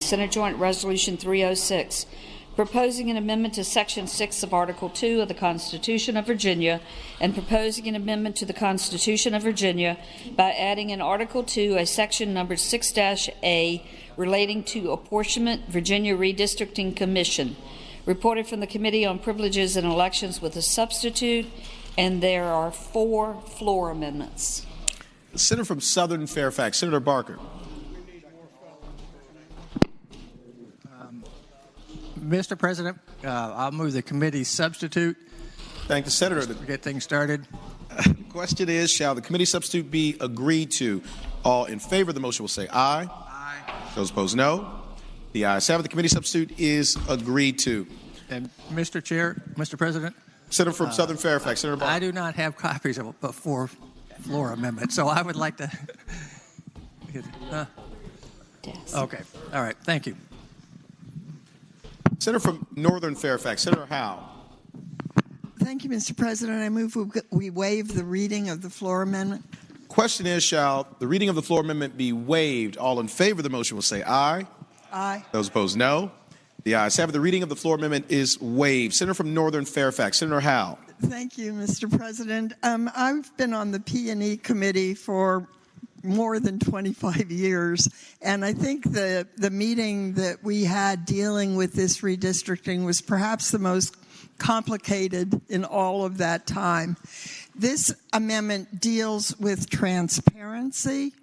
Senate Joint Resolution 306, proposing an amendment to Section 6 of Article 2 of the Constitution of Virginia and proposing an amendment to the Constitution of Virginia by adding in Article 2 a section numbered 6-A relating to apportionment, Virginia Redistricting Commission. Reported from the Committee on Privileges and Elections with a substitute, and there are 4 floor amendments. The Senator from Southern Fairfax, Senator Barker. Mr. President, I'll move the committee substitute. Thank the Senator. To get things started. The question is, shall the committee substitute be agreed to? All in favor of the motion will say aye. Aye. Those opposed, no. The ayes have it. The committee substitute is agreed to. And Mr. Chair, Mr. President. Senator from Southern Fairfax, Senator Barker. I do not have copies of a 4 floor amendment, so I would like to. Okay. All right. Thank you. Senator from Northern Fairfax, Senator Howe. Thank you, Mr. President. I move we waive the reading of the floor amendment. Question is, shall the reading of the floor amendment be waived? All in favor of the motion will say aye. Aye. Those opposed, no. The ayes have it. The reading of the floor amendment is waived. Senator from Northern Fairfax, Senator Howe. Thank you, Mr. President. I've been on the P&E committee for more than 25 years, and I think the meeting that we had dealing with this redistricting was perhaps the most complicated in all of that time. This amendment deals with transparency,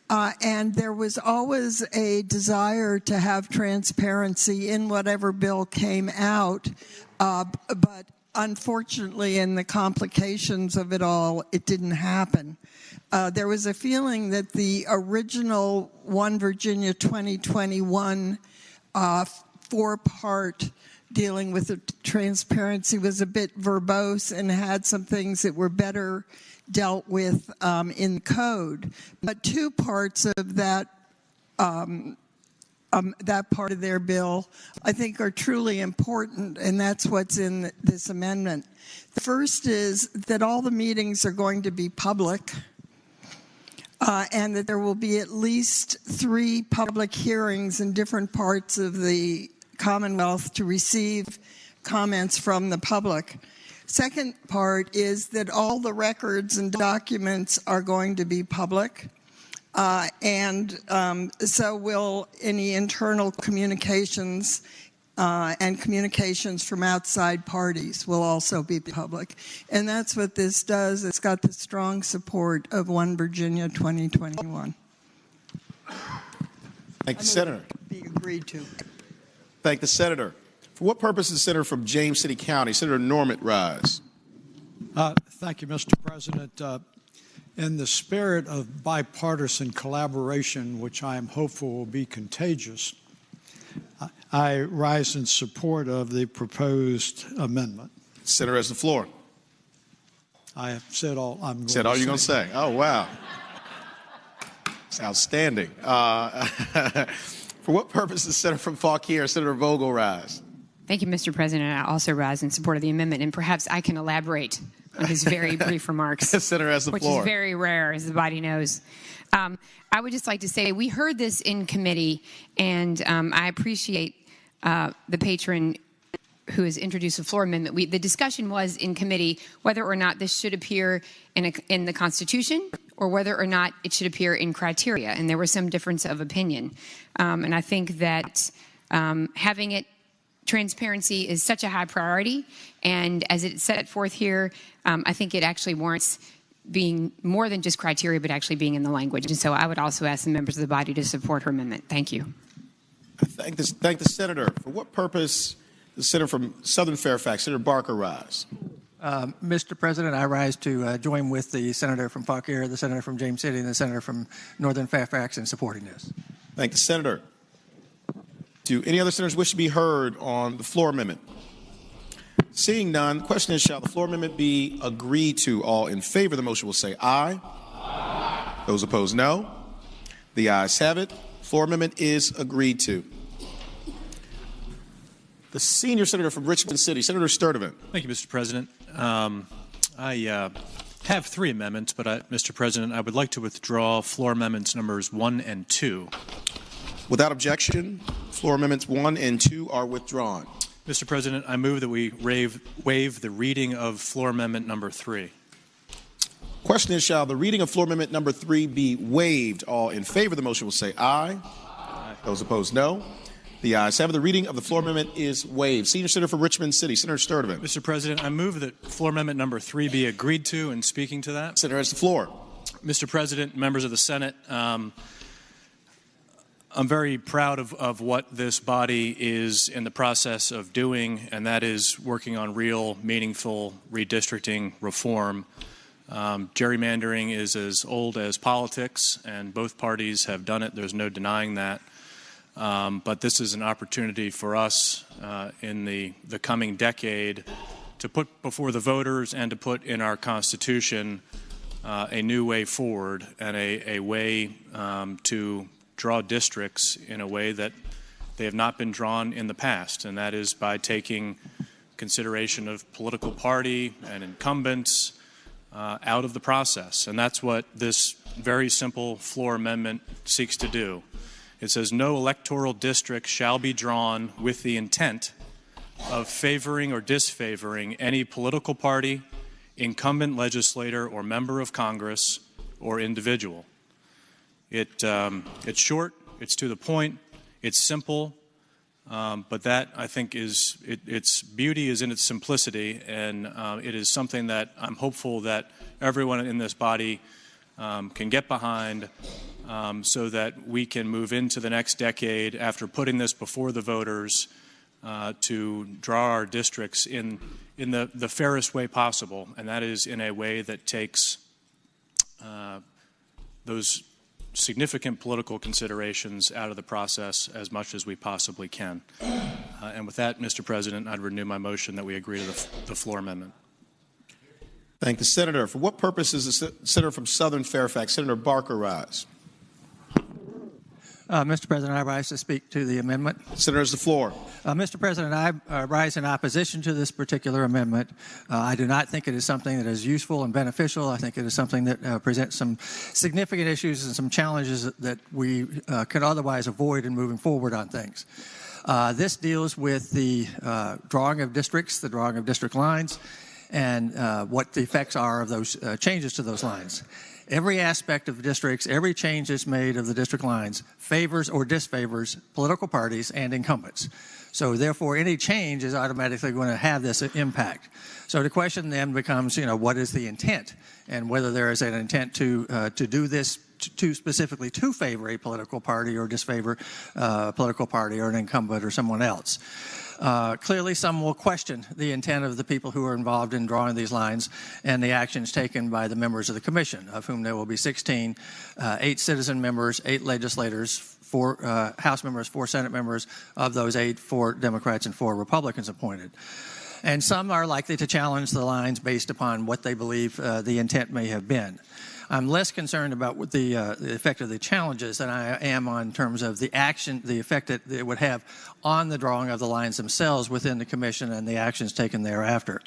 and there was always a desire to have transparency in whatever bill came out, but unfortunately, in the complications of it all, it didn't happen. There was a feeling that the original One Virginia 2021 4-part dealing with the transparency was a bit verbose and had some things that were better dealt with in code. But 2 parts of that part of their bill, I think, are truly important, and that's what's in this amendment. The first is that all the meetings are going to be public, and that there will be at least 3 public hearings in different parts of the Commonwealth to receive comments from the public. Second part is that all the records and documents are going to be public. So will any internal communications and communications from outside parties will also be public. And that's what this does. It's got the strong support of One Virginia 2021. Thank the Senator. Be agreed to. Thank the Senator. For what purpose is the Senator from James City County, Senator Normand, rise? Thank you, Mr. President. In the spirit of bipartisan collaboration, which I am hopeful will be contagious, I rise in support of the proposed amendment. Senator has the floor. I have said all I'm going to say. Said all you're going to say. Oh, wow. It's outstanding. For what purpose does Senator from Fauquier, Senator Vogel, rise? Thank you, Mr. President. I also rise in support of the amendment, and perhaps I can elaborate on his very brief remarks. Senator has the floor. Which is very rare, as the body knows. I would just like to say we heard this in committee, and I appreciate the patron who has introduced the floor amendment. The discussion was in committee whether or not this should appear in the Constitution or whether or not it should appear in criteria, and there was some difference of opinion. And I think that having it transparency is such a high priority, and as it's set forth here, I think it actually warrants being more than just criteria, but actually being in the language. And so I would also ask the members of the body to support her amendment. Thank you. Thank the Senator. For what purpose does the Senator from Southern Fairfax, Senator Barker, rise? Mr. President, I rise to join with the Senator from Fauquier, the Senator from James City, and the Senator from Northern Fairfax in supporting this. Thank the Senator. Do any other senators wish to be heard on the floor amendment? Seeing none, the question is, shall the floor amendment be agreed to? All in favor of the motion will say aye. Aye. Those opposed, no. The ayes have it. Floor amendment is agreed to. The senior senator from Richmond City, Senator Sturtevant. Thank you, Mr. President. I have 3 amendments, but Mr. President, I would like to withdraw floor amendments numbers 1 and 2. Without objection, Floor amendments 1 and 2 are withdrawn. Mr. President, I move that we waive the reading of floor amendment number 3. Question is, shall the reading of floor amendment number 3 be waived? All in favor of the motion will say aye. Aye. Those opposed, no. The ayes have it. The reading of the floor amendment is waived. Senior Senator for Richmond City, Senator Sturtevant. Mr. President, I move that floor amendment number 3 be agreed to. And speaking to that, Senator has the floor. Mr. President, members of the Senate, I'm very proud of what this body is in the process of doing, and that is working on real, meaningful redistricting reform. Gerrymandering is as old as politics, and both parties have done it. There's no denying that. But this is an opportunity for us in the coming decade to put before the voters and to put in our Constitution a new way forward and a way to draw districts in a way that they have not been drawn in the past, and that is by taking consideration of political party and incumbents out of the process. And that's what this very simple floor amendment seeks to do. It says no electoral district shall be drawn with the intent of favoring or disfavoring any political party, incumbent legislator or member of Congress or individual. It's short, it's to the point, it's simple, but that, I think, is its beauty is in its simplicity, and it is something that I'm hopeful that everyone in this body can get behind so that we can move into the next decade after putting this before the voters to draw our districts in the fairest way possible, and that is in a way that takes those significant political considerations out of the process as much as we possibly can. And with that, Mr. President, I'd renew my motion that we agree to the floor amendment. Thank the Senator. For what purpose does the Senator from Southern Fairfax, Senator Barker, rise? Mr. President, I rise to speak to the amendment. Senator has the floor. Mr. President, I rise in opposition to this particular amendment. I do not think it is something that is useful and beneficial. I think it is something that presents some significant issues and some challenges that we could otherwise avoid in moving forward on things. This deals with the drawing of districts, the drawing of district lines, and what the effects are of those changes to those lines. Every aspect of districts, every change that's made of the district lines favors or disfavors political parties and incumbents. So therefore, any change is automatically going to have this impact. So the question then becomes, what is the intent, and whether there is an intent to do this to specifically to favor a political party or disfavor a political party or an incumbent or someone else. Clearly, some will question the intent of the people who are involved in drawing these lines and the actions taken by the members of the Commission, of whom there will be 16, 8 citizen members, 8 legislators, 4 House members, 4 Senate members. Of those 8, 4 Democrats and 4 Republicans appointed. And some are likely to challenge the lines based upon what they believe the intent may have been. I'm less concerned about what the effect of the challenges than I am on terms of the action, the effect that it would have on the drawing of the lines themselves within the Commission and the actions taken thereafter.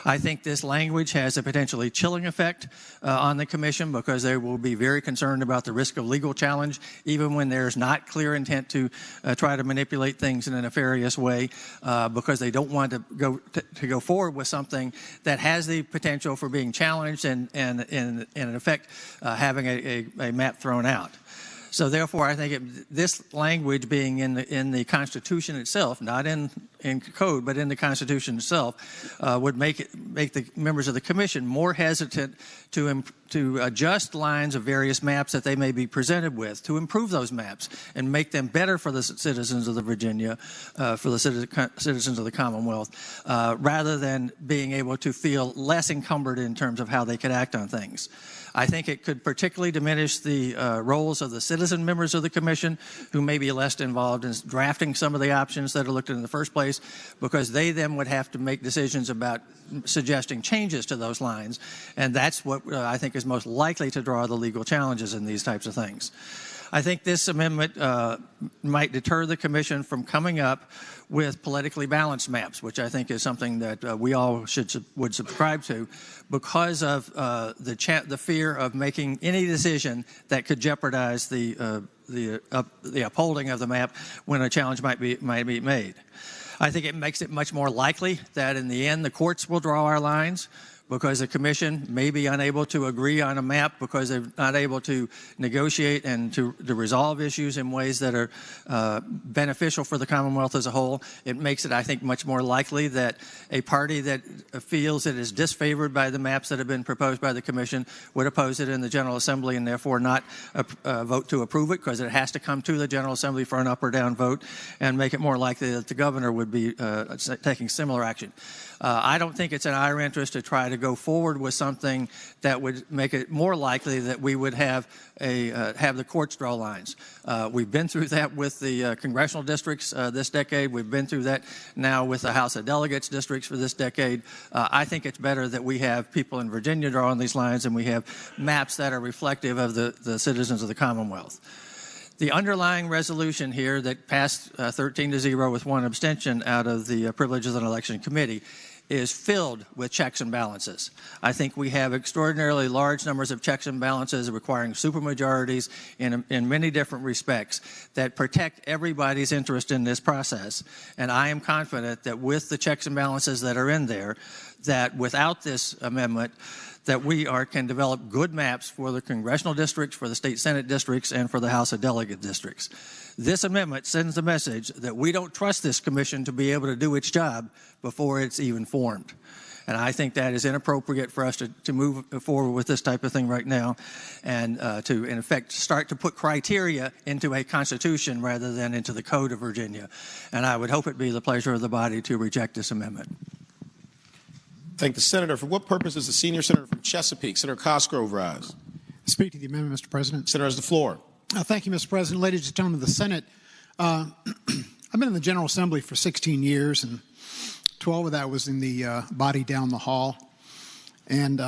I think this language has a potentially chilling effect on the Commission because they will be very concerned about the risk of legal challenge, even when there's not clear intent to try to manipulate things in a nefarious way, because they don't want to go forward with something that has the potential for being challenged and in effect having a map thrown out. So therefore, I think this language being in the Constitution itself, not in code, but in the Constitution itself, would make the members of the Commission more hesitant to adjust lines of various maps that they may be presented with, to improve those maps and make them better for the citizens of the Virginia, for the citizens of the Commonwealth, rather than being able to feel less encumbered in terms of how they could act on things. I think it could particularly diminish the roles of the citizen members of the Commission who may be less involved in drafting some of the options that are looked at in the first place, because they then would have to make decisions about suggesting changes to those lines. And that's what I think is most likely to draw the legal challenges in these types of things. I think this amendment might deter the Commission from coming up with politically balanced maps, which I think is something that we all would subscribe to, because of the fear of making any decision that could jeopardize the the upholding of the map when a challenge might be made. I think it makes it much more likely that in the end the courts will draw our lines, because the commission may be unable to agree on a map because they're not able to negotiate and to resolve issues in ways that are beneficial for the Commonwealth as a whole. It makes it, I think, much more likely that a party that feels it is disfavored by the maps that have been proposed by the commission would oppose it in the General Assembly and therefore not vote to approve it, because it has to come to the General Assembly for an up or down vote, and make it more likely that the governor would be taking similar action. I don't think it's in our interest to try to go forward with something that would make it more likely that we would have the courts draw lines. We've been through that with the congressional districts this decade. We've been through that now with the House of Delegates districts for this decade. I think it's better that we have people in Virginia drawing these lines and we have maps that are reflective of the citizens of the Commonwealth. The underlying resolution here that passed 13-0 with one abstention out of the Privileges and Election Committee is filled with checks and balances. I think we have extraordinarily large numbers of checks and balances requiring supermajorities in many different respects that protect everybody's interest in this process. And I am confident that with the checks and balances that are in there, that without this amendment, that we can develop good maps for the congressional districts, for the state Senate districts, and for the House of Delegate districts. This amendment sends the message that we don't trust this commission to be able to do its job before it's even formed. And I think that is inappropriate for us to move forward with this type of thing right now, and to, in effect, start to put criteria into a constitution rather than into the Code of Virginia. And I would hope it be the pleasure of the body to reject this amendment. Thank the senator. For what purpose does the senior senator from Chesapeake, Senator Cosgrove, rise? Speak to the amendment, Mr. President. Senator has the floor. Thank you, Mr. President. Ladies and gentlemen of the Senate, I've been in the General Assembly for 16 years, and 12 of that was in the body down the hall. And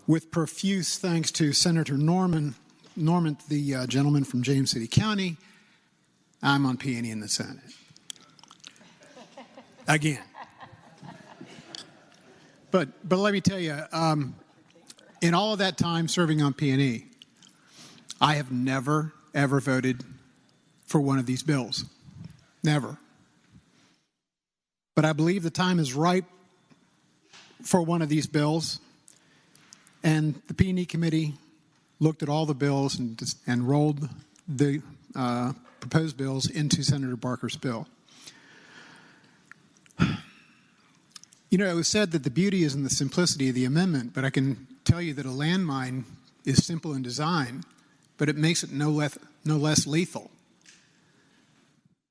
with profuse thanks to Senator Norman, the gentleman from James City County, I'm on P&E in the Senate. Again. But let me tell you, in all of that time serving on P&E, I have never, ever voted for one of these bills. Never. But I believe the time is ripe for one of these bills. And the P&E committee looked at all the bills and rolled the proposed bills into Senator Barker's bill. You know, it was said that the beauty is in the simplicity of the amendment, but I can tell you that a landmine is simple in design, but it makes it no less lethal.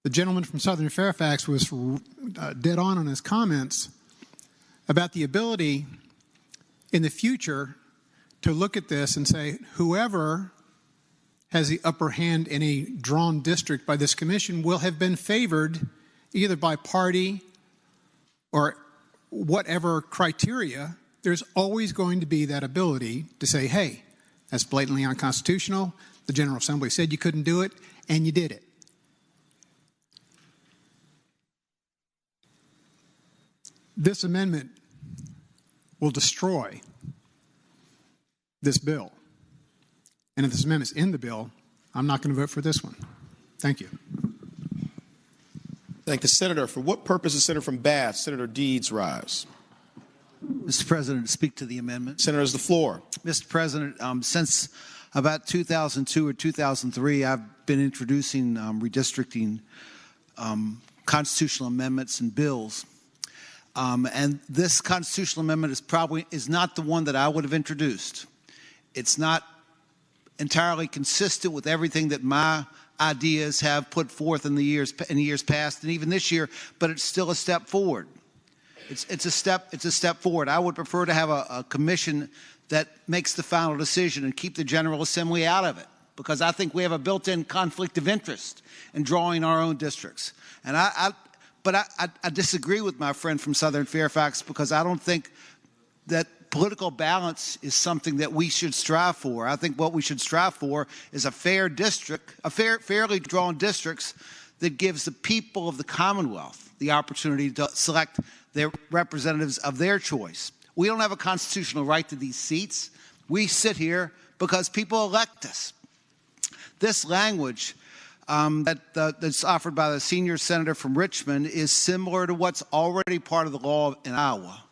The gentleman from Southern Fairfax was dead on his comments about the ability in the future to look at this and say, whoever has the upper hand in a drawn district by this commission will have been favored either by party or whatever criteria. There's always going to be that ability to say, hey, that's blatantly unconstitutional. The General Assembly said you couldn't do it, and you did it. This amendment will destroy this bill. And if this amendment's in the bill, I'm not going to vote for this one. Thank you. Thank the senator. For what purpose does Senator from Bath, Senator Deeds, rise? Mr. President, speak to the amendment. Senator has the floor. Mr. President, since about 2002 or 2003, I've been introducing redistricting constitutional amendments and bills. And this constitutional amendment is not the one that I would have introduced. It's not entirely consistent with everything that my ideas have put forth in the years past and even this year, but it's still a step forward. It's a step forward. I would prefer to have a commission that makes the final decision and keep the General Assembly out of it, because I think we have a built-in conflict of interest in drawing our own districts. And But I disagree with my friend from Southern Fairfax, because I don't think that political balance is something that we should strive for. I think what we should strive for is a fair district, fairly drawn districts that gives the people of the Commonwealth the opportunity to select their representatives of their choice. We don't have a constitutional right to these seats. We sit here because people elect us. this language that's offered by the senior senator from Richmond is similar to what's already part of the law in Iowa.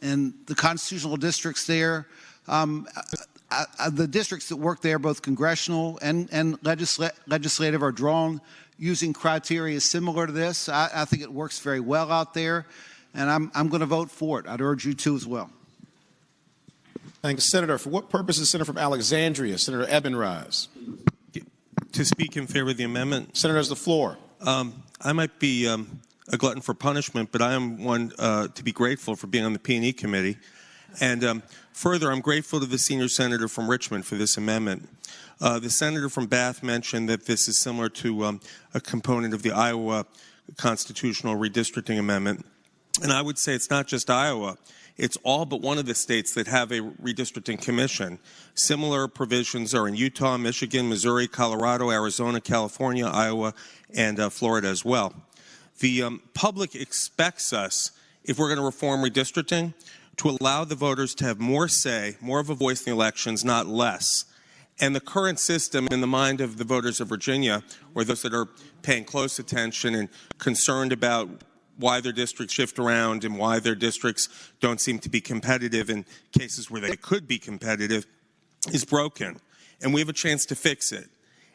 And the constitutional districts there, the districts that work there, both congressional and legislative, are drawn using criteria similar to this. I think it works very well out there, and I'm going to vote for it. I'd urge you to as well. Thank you, Senator. For what purpose is the Senator from Alexandria, Senator Eben rise? To speak in favor of the amendment. Senator has the floor. I might be a glutton for punishment, but I am one to be grateful for being on the P&E committee. And further, I'm grateful to the senior senator from Richmond for this amendment. The senator from Bath mentioned that this is similar to a component of the Iowa constitutional redistricting amendment. And I would say it's not just Iowa. It's all but one of the states that have a redistricting commission. Similar provisions are in Utah, Michigan, Missouri, Colorado, Arizona, California, Iowa, and Florida as well. The public expects us, if we're going to reform redistricting, to allow the voters to have more say, more of a voice in the elections, not less. And the current system in the mind of the voters of Virginia, or those that are paying close attention and concerned about why their districts shift around and why their districts don't seem to be competitive in cases where they could be competitive, is broken. And we have a chance to fix it.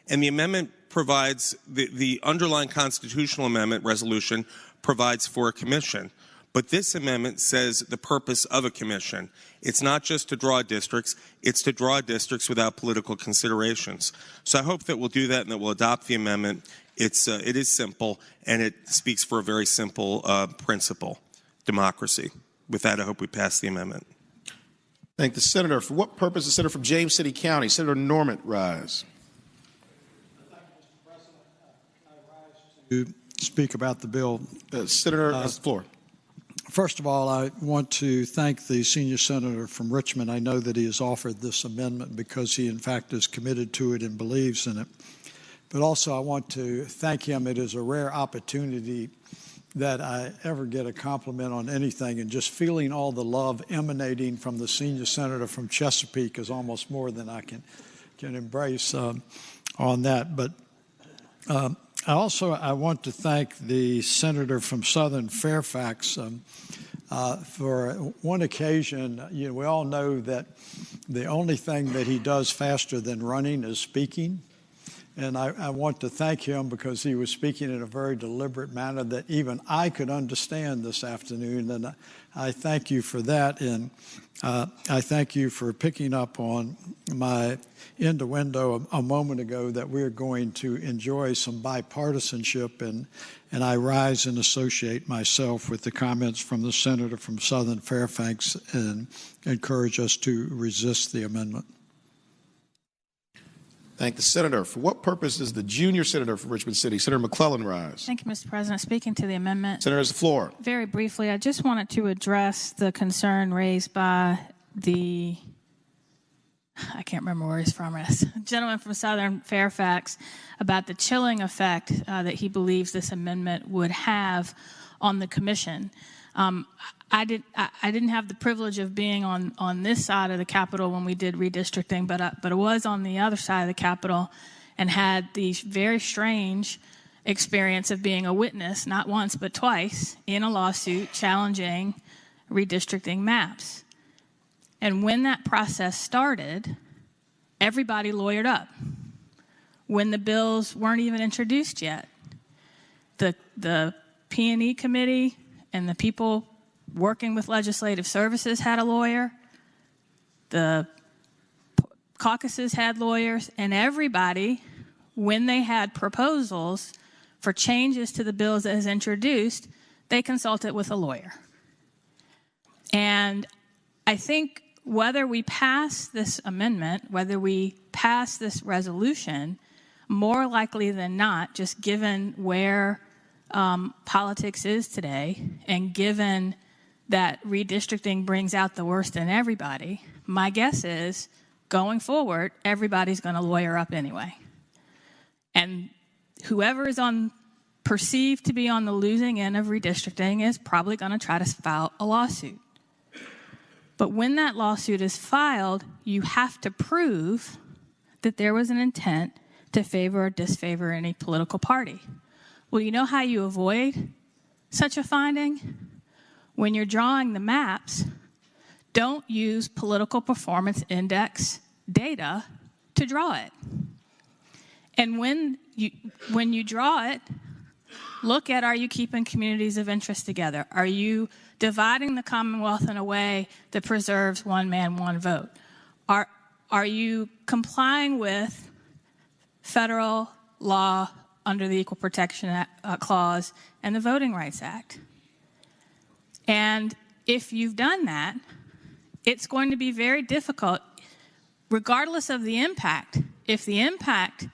And the amendment provides, the underlying constitutional amendment resolution provides for a commission. But this amendment says the purpose of a commission. It's not just to draw districts, it's to draw districts without political considerations. So I hope that we'll do that and that we'll adopt the amendment. It is simple, and it speaks for a very simple principle, democracy. With that, I hope we pass the amendment. Thank the senator. For what purpose the senator from James City County, Senator Norman rise? To speak about the bill. Senator has the floor. First of all, I want to thank the senior senator from Richmond. I know that he has offered this amendment because he, in fact, is committed to it and believes in it. But also I want to thank him. It is a rare opportunity that I ever get a compliment on anything, and just feeling all the love emanating from the senior senator from Chesapeake is almost more than I can embrace on that. But I want to thank the senator from Southern Fairfax for one occasion. We all know that the only thing that he does faster than running is speaking. And I want to thank him because he was speaking in a very deliberate manner that even I could understand this afternoon. And I thank you for that. And I thank you for picking up on my innuendo a moment ago that we're going to enjoy some bipartisanship. And I rise and associate myself with the comments from the senator from Southern Fairfax and encourage us to resist the amendment. Thank the senator. For what purpose does the junior senator from Richmond City, Senator McClellan, rise? Thank you, Mr. President. Speaking to the amendment. Senator has the floor. Very briefly, I just wanted to address the concern raised by the, I can't remember where he's from, gentleman from Southern Fairfax about the chilling effect that he believes this amendment would have on the commission. I didn't have the privilege of being on this side of the Capitol when we did redistricting, but I was on the other side of the Capitol and had the very strange experience of being a witness, not once but twice, in a lawsuit challenging redistricting maps. And when that process started, everybody lawyered up. When the bills weren't even introduced yet, the P&E committee and the people working with legislative services had a lawyer, the caucuses had lawyers, and everybody, when they had proposals for changes to the bills that is introduced, they consulted with a lawyer. And I think whether we pass this amendment, whether we pass this resolution, more likely than not, just given where politics is today, and given that redistricting brings out the worst in everybody, my guess is, going forward, everybody's going to lawyer up anyway. And whoever is perceived to be on the losing end of redistricting is probably going to try to file a lawsuit. But when that lawsuit is filed, you have to prove that there was an intent to favor or disfavor any political party. Well, you know how you avoid such a finding? When you're drawing the maps, don't use political performance index data to draw it. And when you draw it, look at, are you keeping communities of interest together? Are you dividing the Commonwealth in a way that preserves one man, one vote? Are you complying with federal law under the Equal Protection Clause and the Voting Rights Act? And if you've done that, it's going to be very difficult, regardless of the impact. If the impact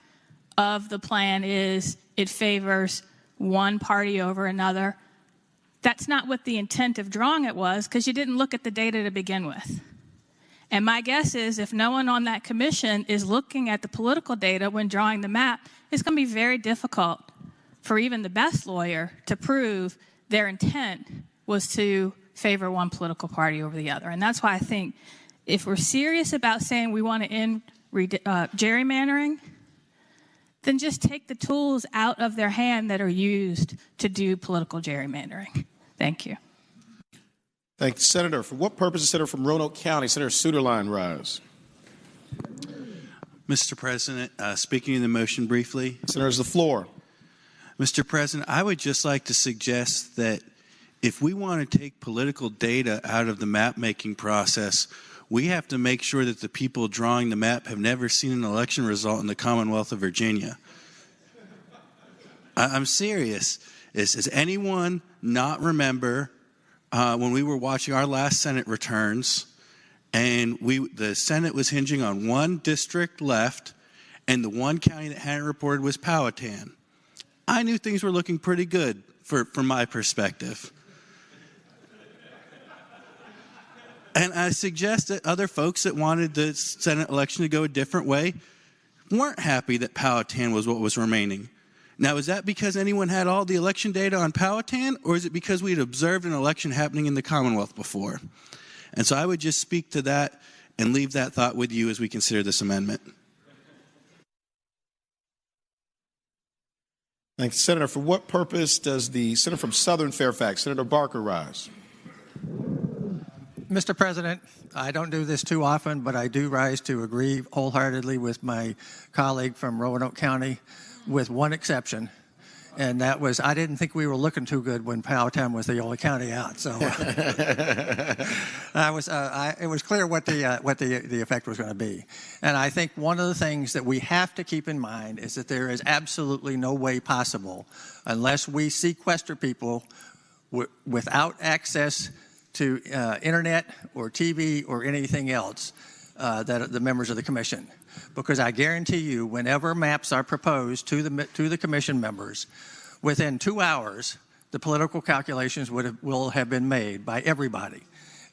of the plan is it favors one party over another, that's not what the intent of drawing it was, because you didn't look at the data to begin with. And my guess is if no one on that commission is looking at the political data when drawing the map, it's going to be very difficult for even the best lawyer to prove their intent was to favor one political party over the other. And that's why I think if we're serious about saying we want to end gerrymandering, then just take the tools out of their hand that are used to do political gerrymandering. Thank you. Thank you, Senator. For what purpose is Senator from Roanoke County? Senator Suderline rise. Mr. President, speaking of the motion briefly. Senator, the floor. Mr. President, I would just like to suggest that if we want to take political data out of the map-making process, we have to make sure that the people drawing the map have never seen an election result in the Commonwealth of Virginia. I'm serious. Does anyone not remember when we were watching our last Senate returns and the Senate was hinging on one district left and the one county that hadn't reported was Powhatan? I knew things were looking pretty good from my perspective. And I suggest that other folks that wanted the Senate election to go a different way weren't happy that Powhatan was what was remaining. Now, is that because anyone had all the election data on Powhatan, or is it because we had observed an election happening in the Commonwealth before? And so I would just speak to that and leave that thought with you as we consider this amendment. Thank you, Senator. For what purpose does the Senator from Southern Fairfax, Senator Barker, rise? Mr. President, I don't do this too often, but I do rise to agree wholeheartedly with my colleague from Roanoke County, with one exception, and that was I didn't think we were looking too good when Powhatan was the only county out. So it was clear what the effect was going to be. And I think one of the things that we have to keep in mind is that there is absolutely no way possible, unless we sequester people without access to internet or TV or anything else, that the members of the commission. Because I guarantee you, whenever maps are proposed to the commission members, within 2 hours, the political calculations will have been made by everybody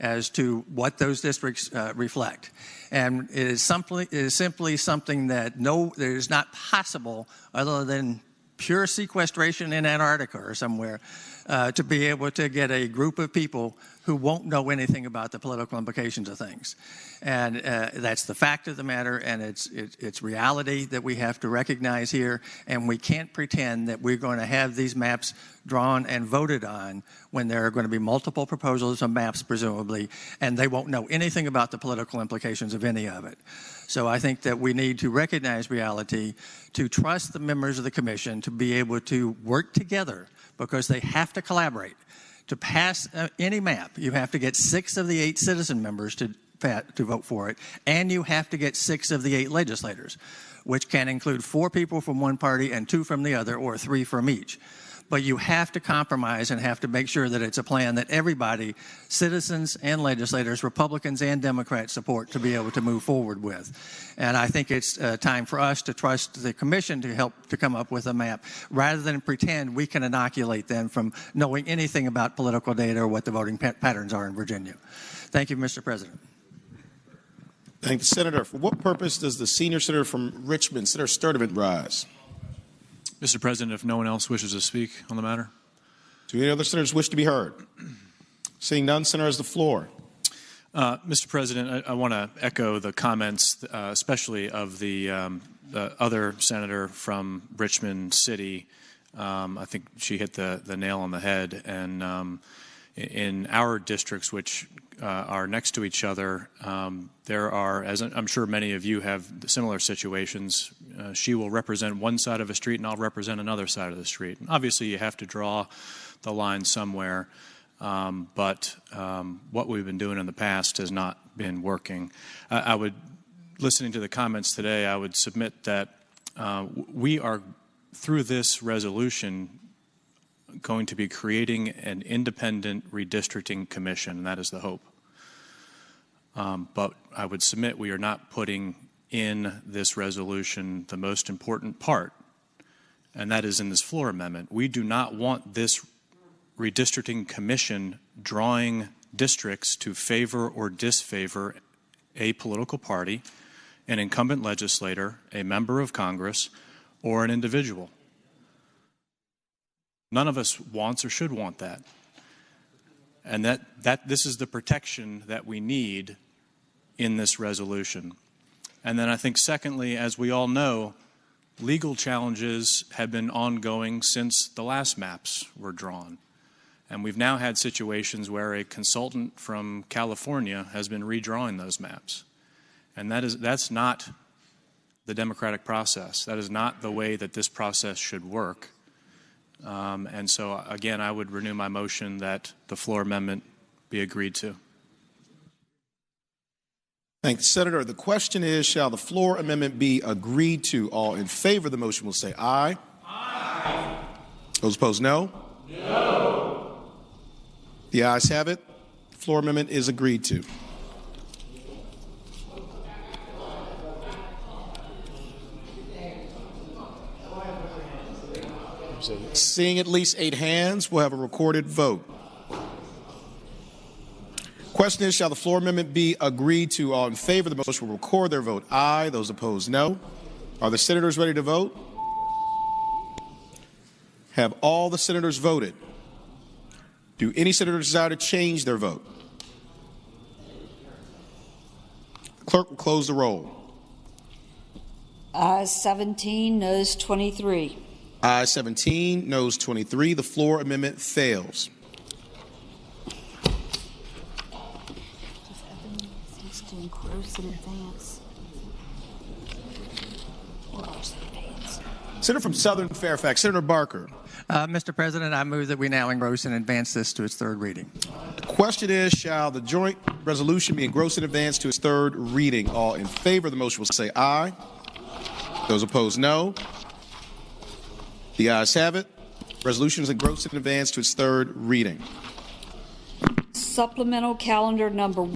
as to what those districts reflect. And it is simply something that is not possible other than pure sequestration in Antarctica or somewhere to be able to get a group of people who won't know anything about the political implications of things. And that's the fact of the matter, and it's reality that we have to recognize here, and we can't pretend that we're going to have these maps drawn and voted on when there are going to be multiple proposals of maps, presumably, and they won't know anything about the political implications of any of it. So I think that we need to recognize reality, to trust the members of the commission to be able to work together, because they have to collaborate. To pass any map, you have to get 6 of the 8 citizen members to vote for it, and you have to get 6 of the 8 legislators, which can include 4 people from one party and 2 from the other, or 3 from each. But you have to compromise and have to make sure that it's a plan that everybody, citizens and legislators, Republicans and Democrats, support to be able to move forward with. And I think it's time for us to trust the commission to help to come up with a map, rather than pretend we can inoculate them from knowing anything about political data or what the voting patterns are in Virginia. Thank you, Mr. President. Thank you, Senator. For what purpose does the senior senator from Richmond, Senator Sturtevant, rise? Mr. President, if no one else wishes to speak on the matter. Do any other senators wish to be heard? Seeing none, Senator has the floor. Mr. President, I want to echo the comments, especially of the the other senator from Richmond City, I think she hit the nail on the head. And in our districts, which are next to each other, there are, as I'm sure many of you have similar situations, she will represent one side of a street and I'll represent another side of the street. And obviously, you have to draw the line somewhere, but what we've been doing in the past has not been working. Listening to the comments today, I would submit that we are, through this resolution, going to be creating an independent redistricting commission, and that is the hope. But I would submit we are not putting in this resolution the most important part, and that is in this floor amendment. We do not want this redistricting commission drawing districts to favor or disfavor a political party, an incumbent legislator, a member of Congress, or an individual. None of us wants or should want that. And that this is the protection that we need in this resolution. And then I think secondly, as we all know, legal challenges have been ongoing since the last maps were drawn. And we've now had situations where a consultant from California has been redrawing those maps. And that's not the democratic process. That is not the way that this process should work. And so, again, I would renew my motion that the floor amendment be agreed to. Thank you, Senator. The question is, shall the floor amendment be agreed to? All in favor of the motion will say aye. Aye. Those opposed, no? No. The ayes have it. The floor amendment is agreed to. Seeing at least 8 hands, we'll have a recorded vote. Question is, shall the floor amendment be agreed to? All in favor of the motion will record their vote aye. Those opposed, no. Are the senators ready to vote? Have all the senators voted? Do any senators desire to change their vote? The clerk will close the roll. Ayes 17, noes 23. Ayes 17, noes 23. The floor amendment fails. Senator from Southern Fairfax, Senator Barker. Mr. President, I move that we now engross and advance this to its third reading. The question is, shall the joint resolution be engrossed and advanced to its third reading? All in favor of the motion will say aye. Those opposed, no. The ayes have it. Resolution is engrossed and advanced to its third reading. Supplemental calendar number